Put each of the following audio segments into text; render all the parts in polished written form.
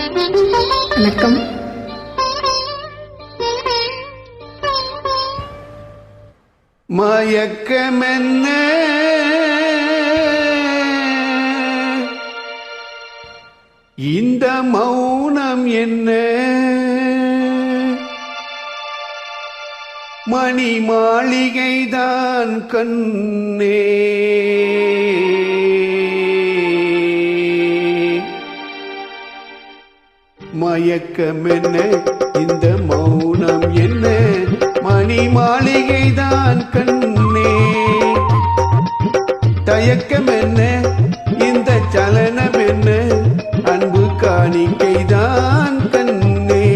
வணக்கம். மயக்கமென்ன இந்த மௌனம் என்ன? மணி மாளிகைதான் கண்ணே. மயக்கமென்ன இந்த மௌனம் என்ன? மணி மாளிகைதான் கண்ணே. தயக்கமென்ன இந்த சலனம் என்ன? அன்பு காணிக்கைதான் கண்ணே.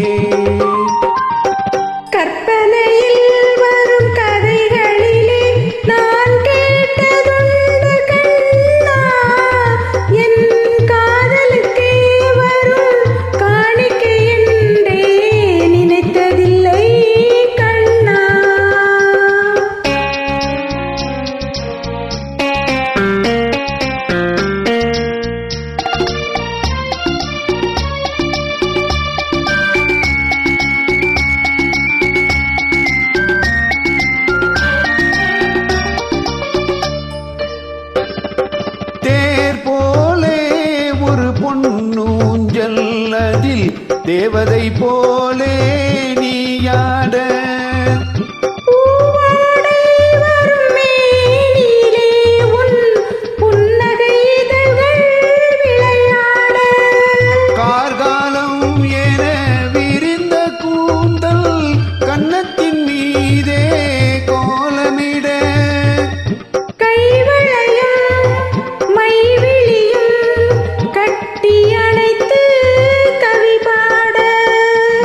கற்பனையில் வரும் கதைகளிலே நான் கேட்டதுண்டு கண்ணா, என் காதலுக்கே வரும் காணிக்கை என்றே நினைத்ததில்லை கண்ணா. பொன்னூஞ்சல் அதில் தேவதை போலே நீயாட. கார்காலம் என விரிந்த கூந்தல் கன்னத்தின் மீதே கோலமிட.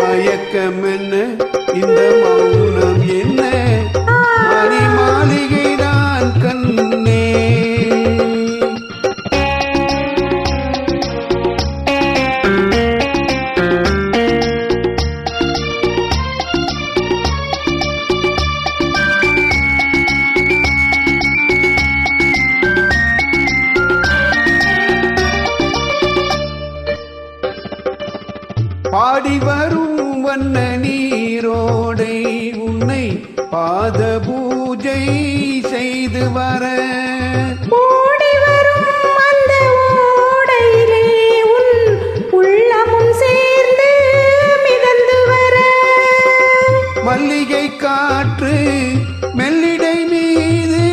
மயக்கமென்ன இந்த மௌனம் என்ன? மணி மாளிகைதான் கண்ணே. பாடி வரும் வண்ண நீரோடை உன்னை பாத பூஜை செய்து வர. மல்லிகை காற்று மெல்லிடை மீது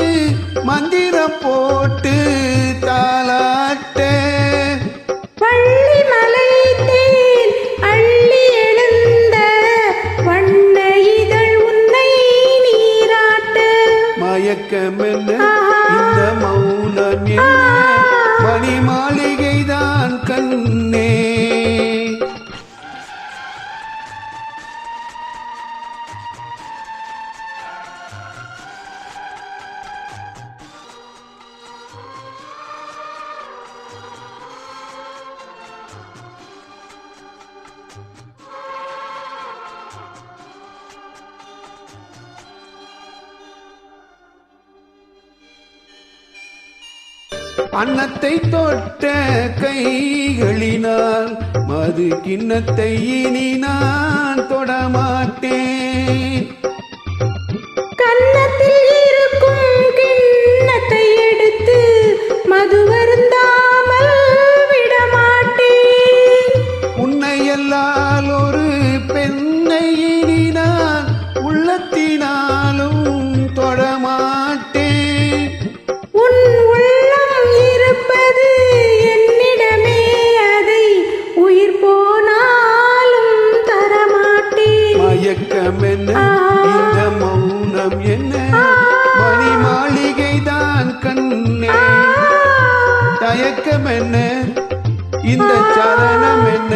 மந்திரம் போட்டு தாலாட்ட. மயக்கமென்ன இந்த மௌனம் என்ன? மணி மாளிகைதான் கண்ணே. அன்னத்தை தொட்ட கைகளினால் மது கிண்ணத்தை இனி நான் தொடமாட்டேன். கன்னத்தில் இருக்கும் கிண்ணத்தை எடுத்து மது வருந்தாமல் விடமாட்டேன். உன்னை எல்லால் ஒரு பெண்ணை இனி நான் உள்ளத்தினாலும் தொடமாட்டேன். மயக்கமென்ன இந்த மௌனம் என்ன? மணி மாளிகைதான் கண்ணே. தயக்கமென்ன இந்த சலனம் என்ன?